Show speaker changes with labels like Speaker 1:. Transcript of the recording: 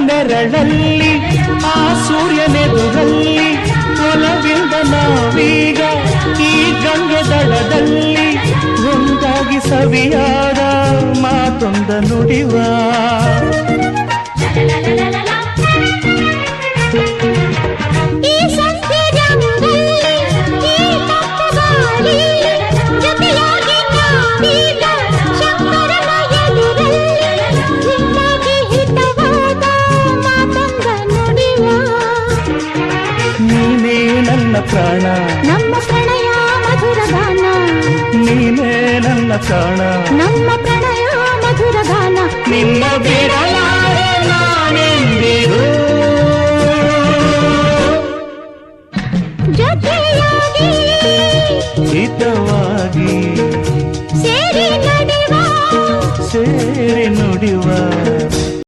Speaker 1: ನೆರಳಲ್ಲಿ ಆ ಸೂರ್ಯನೆದುರಲ್ಲಿ ಒಲವಿಂದ ನಾವೀಗ ಈ ಗಂಗೆ ದಡದಲ್ಲಿ ಒಂದಾಗಿ ಸವಿಯಾದ ಮಾತೊಂದ ನುಡಿವ ಪ್ರಾಣ
Speaker 2: ನಮ್ಮ ಪ್ರಣಯ ಮಧುರ ಗಾನ
Speaker 1: ನೀನೇ ನನ್ನ ಪ್ರಾಣ
Speaker 2: ನಮ್ಮ